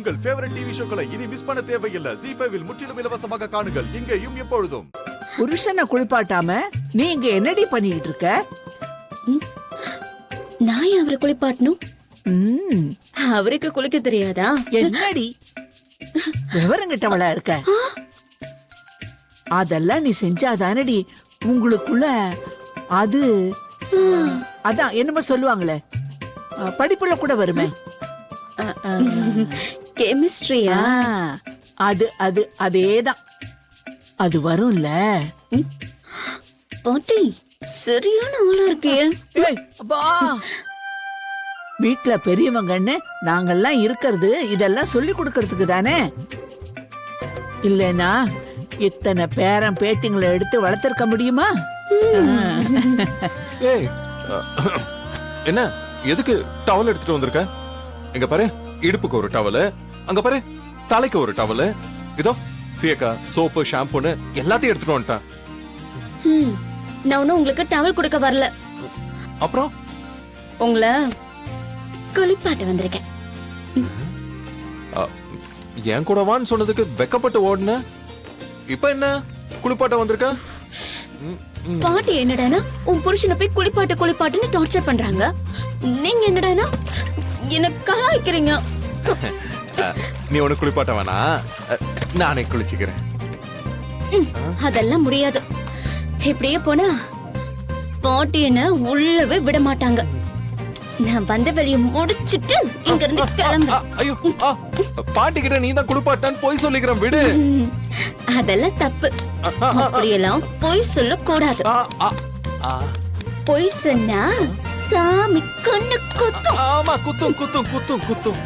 உங்கள் favourite TV ஷோக்களை இனி miss பண்ண தேவையில்லை. ZEE5 இல் முற்றிலும் இலவசமாக காணுங்கள். இங்கேயும் எப்பொழுதும். புருஷனை குளிப்பாட்டாம நீ இங்க என்னடி பண்ணிட்டு இருக்க? நான் அவரை குளிப்பாட்டணும். அவருக்கு குளிக்க தெரியாதா? என்னடி விவரங்கிட்டவளா இருக்க? அதெல்லாம் நீ செஞ்சாதானடி உங்களுக்குள்ள அது அதான் என்னமோ சொல்லுவாங்களே, படிப்புல கூட வருமே, கெமிஸ்ட்ரியா? அது அது அதேதான், அது வரும்ல. பாட்டி சரியான ஆளா இருக்கே. வீட்டுல பெரியவங்கன்னு நாங்கெல்லாம் இருக்கிறது இதெல்லாம் சொல்லி கொடுக்கறதுக்கு தானே. இல்லனா இத்தனை பேரன் பேத்திங்களை எடுத்து வளர்த்திருக்க முடியுமா? ஏய், என்ன எதுக்கு டவல் எடுத்துட்டு வந்திருக்க? இங்க பாரு, இடுப்புக்கு ஒரு டவல், அங்க பாரு தலைக்கு ஒரு டவல், இதோ சீயக்கா சோப்பு ஷாம்புன்னு எல்லாத்தையும் எடுத்துட்டு வந்துட்டேன். நான் ஒன்னும் உங்களுக்கு டவல் கொடுக்க வரல. அப்புறம் உங்களை குளிப்பாட்ட வந்திருக்கேன். என் கூட வான்னு சொன்னதுக்கு வெக்கப்பட்டு ஓடுன. இப்ப என்ன குளிப்பாட்ட வந்திருக்க? பாட்டி என்னடானா உன் புருஷனை போய் குளிப்பாட்டுன்னு டார்ச்சர் பண்றாங்க. நீங்க என்னடானா என்ன கலாய்க்கிறீங்க. நீ ஒண்ணு குளிப்பாட்ட வேணா, நானே குளிச்சுக்கிறேன். அதெல்லாம் முடியாது. இப்படியே போனா பாட்டி என்ன உள்ளவே விட மாட்டாங்க. நான் வந்த வேலையை முடிச்சிட்டு இங்க இருந்து கிளம்பு. ஐயோ, பாட்டி கிட்ட நீ தான் குளிப்பாட்டான்னு போய் சொல்லிக்கிறேன், விடு. அதெல்லாம் தப்பு. அப்படியெல்லாம் பொய் சொல்ல கூடாது. பொய் சொன்னா சாமி கண்ணு குத்தும். ஆமா, குத்தும் குத்தும் குத்தும் குத்தும்.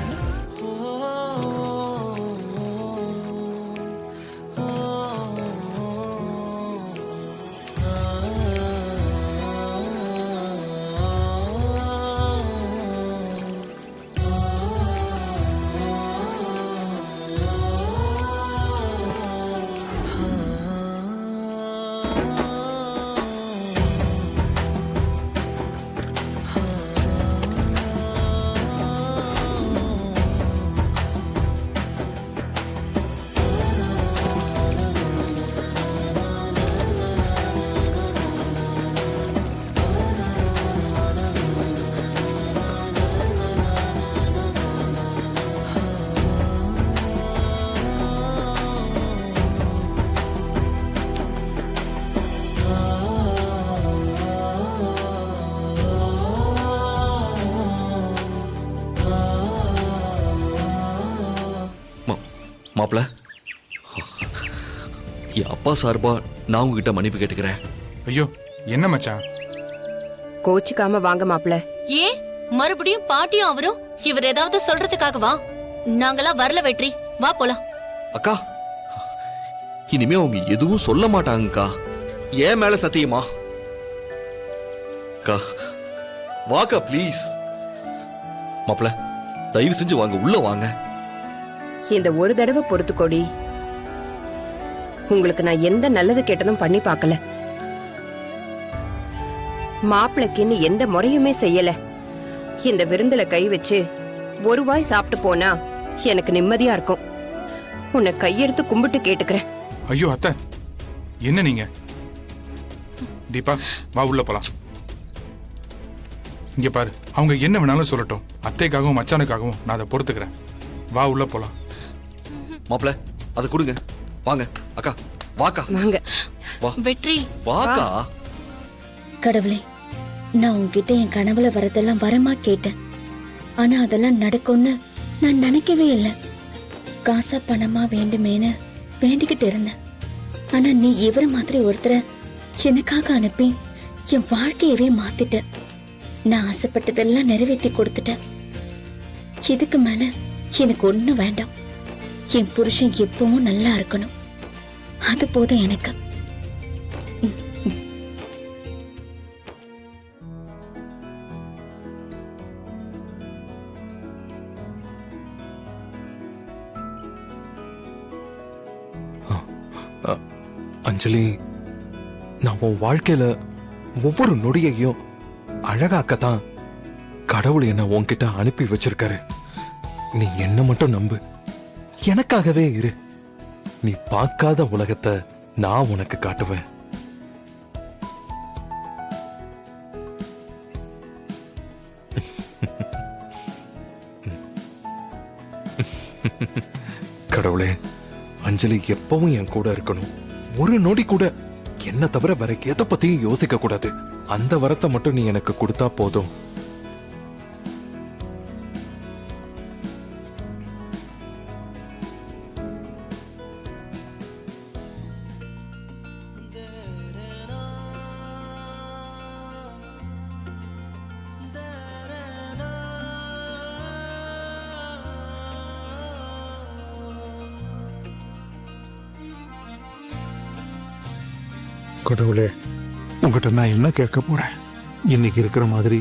மாப்ள, என் அப்பா சார்பா நான் உங்ககிட்ட மன்னிப்பு கேட்டுக்கிறேன். ஐயோ, என்ன மச்சான்? கோச்சிக்காம வாங்க மாப்ள. ஏன் மறுபடியும் பாட்டியும் அவரும் இவர் ஏதாவது சொல்றதுக்காகவா? நாங்கெல்லாம் வரல வெற்றி, வா போலாம். அக்கா, இனிமே அவங்க எதுவும் சொல்ல மாட்டாங்கக்கா. ஏன் மேல சத்தியமா? அக்கா வாக்கா ப்ளீஸ். மாப்ள தயவு செஞ்சு வாங்க, உள்ள வாங்க. இந்த ஒரு தடவை பொறுத்துக்கோடி. உங்களுக்கு நான் எந்த நல்லது கெட்டதும் பண்ணி பார்க்கல. மாப்பிளைக்குன்னு எந்த முறையுமே செய்யல. இந்த விருந்துல கை வச்சு ஒரு வாய் சாப்பிட்டு போனா எனக்கு நிம்மதியா இருக்கும். உன்னை கையெடுத்து கும்பிட்டு கேட்டுக்கிறேன். ஐயோ அத்தை, என்ன நீங்க? தீபா வா உள்ள போலாம். இங்க பாரு, அவங்க என்ன வேணாலும் சொல்லட்டும். அத்தைக்காகவும் மச்சானுக்காகவும் நான் அதை பொறுத்துக்கிறேன். வா உள்ள போலாம். மாப்ள அதை கொடுங்க, வாங்க. அக்கா வாக்கா, வாங்க. வா வெற்றி, வாக்கா. கடவுளே, நான் உன்கிட்ட என் கனவுல வரதெல்லாம் வரமா கேட்டேன். ஆனா அதெல்லாம் நடக்கும்னு நான் நினைக்கவே இல்லை. காசா பணமா வேண்டுமேனு வேண்டிக்கிட்டு இருந்தேன். ஆனா நீ இவர மாதிரி ஒருத்தரை எனக்காக அனுப்பி என் வாழ்க்கையவே மாத்திட்ட. நான் ஆசைப்பட்டதெல்லாம் நிறைவேற்றி கொடுத்துட்டேன். இதுக்கு மேல எனக்கு ஒண்ணு வேண்டாம். என் புருஷன் எப்பவும் நல்லா இருக்கணும், அது போதும் எனக்கு. அஞ்சலி, நான் உன் வாழ்க்கையில ஒவ்வொரு நொடியையும் அழகாக்கத்தான் கடவுள் என்ன உன்கிட்ட அனுப்பி வச்சிருக்காரு. நீ என்ன மட்டும் நம்பு, எனக்காகவே இரு. நீ பார்க்காத உலகத்தை நான் உனக்கு காட்டுவேன். கடவுளே, அஞ்சலி எப்பவும் என் கூட இருக்கணும். ஒரு நொடி கூட என்ன தவிர வேற எதை பத்தியும் யோசிக்க கூடாது. அந்த வரத்தை மட்டும் நீ எனக்கு கொடுத்தா போதும். கடவுளே, உங்ககிட்ட நான் என்ன கேட்க போறேன்? இன்னைக்கு இருக்கிற மாதிரி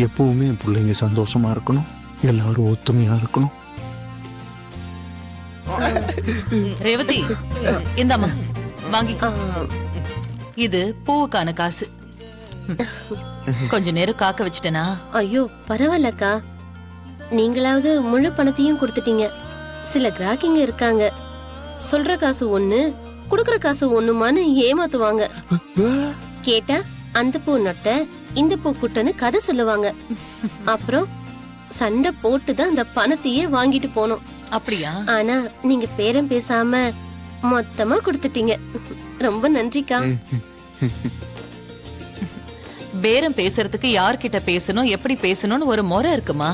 எப்பவுமே என் பிள்ளைங்க சந்தோஷமா இருக்கணும், எல்லாரும் ஒத்துமையா இருக்கணும். ரேவதி, இந்தாம்மா வாங்கிக்கோ. இது பூவுக்கான காசு. கொஞ்ச நேரம் காக்க வச்சிட்டனா? ஐயோ பரவாயில்லக்கா, நீங்களாவது முழு பணத்தையும் கொடுத்துட்டீங்க. சில கிராக்கிங்க இருக்காங்க, சொல்ற காசு ஒண்ணு குடுக்கற காசு ஒண்ணுமான்னு ஏமாத்துவாங்க. கேட்டா அந்த பூ நொட்ட இந்த பூ குட்டன்னு கதை சொல்லுவாங்க. அப்புறம் சண்டை போட்டுதான் அந்த பணத்தையே வாங்கிட்டு போனோம். அப்படியா? ஆனா நீங்க பேரம் பேசாம மொத்தமா கொடுத்துட்டீங்க. ரொம்ப நன்றிக்கா. பேரம் பேசுறதுக்கு யார்கிட்ட பேசணும், எப்படி பேசணும்னு ஒரு முறை இருக்குமா?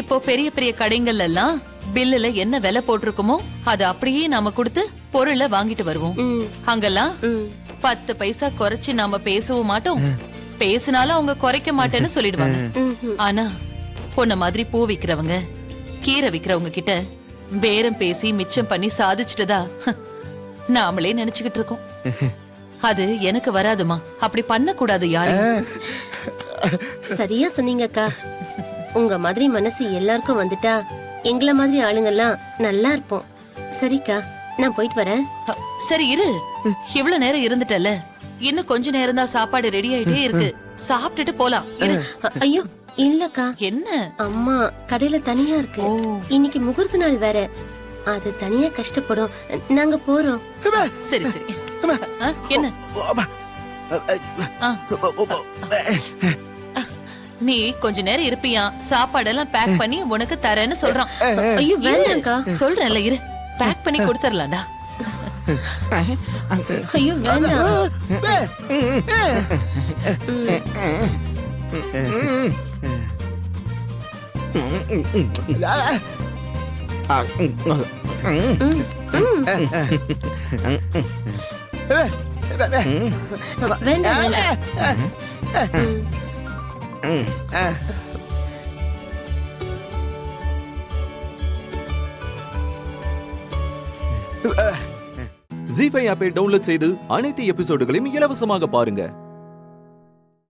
இப்போ பெரிய பெரிய கடைகள் எல்லாம் பில்லுல என்ன விலை போட்டிருக்குமோ அது அப்படியே நாம கொடுத்து பொருளை வாங்கிட்டு வருவோம். அங்கெல்லாம் 10 பைசா குறைச்சு நாம பேசவும் மாட்டோம், பேசினாலும் அவங்க குறைக்க மாட்டேன்னு சொல்லிடுவாங்க. ஆனா பொண்ண மாதிரி பூ விக்கிறவங்க, கீரை விக்கிறவங்க கிட்ட பேரம் பேசி மிச்சம் பண்ணி சாதிச்சுட்டுதா நாமளே நினைச்சுக்கிட்டு இருக்கோம். அது எனக்கு வராதுமா, அப்படி பண்ண கூடாது யாரும். சரியா சொன்னீங்கக்கா. உங்க மாதிரி மனசு எல்லாருக்கும் வந்துட்டா எங்களை மாதிரி ஆளுங்கெல்லாம் நல்லா இருப்போம். சரிக்கா, நான் போயிட்டு வரேன். சரி இரு, இவ்வளவு நேரம் இருந்துட்டல, இன்னும் கொஞ்ச நேரம் தான் சாப்பாடு ரெடி ஆயிட்டே இருக்கு, சாப்பிட்டுட்டு போலாம். இரு. ஐயோ இல்லக்கா, என்ன அம்மா கடையில தனியா இருக்கு. இன்னைக்கு முகூர்த்த நாள் வேற, அது தனியா கஷ்டப்படும். நாங்க போறோம். சரி சரி. என்ன நீ கொஞ்ச நேரம் இருப்பியா, சாப்பாடெல்லாம் பேக் பண்ணி உனக்கு தரேன்னு சொல்றான். ஐயோ வேண்டாம்க்கா. சொல்றேன்ல இரு, பேக் பண்ணி கொடுத்துடலாம்டா. ஐயோ வேண்டாம். வேண்டாம் வேண்டாம். ஜீ5 ஆப்பை டவுன்லோட் செய்து அனைத்து எபிசோடுகளையும் இலவசமாக பாருங்க.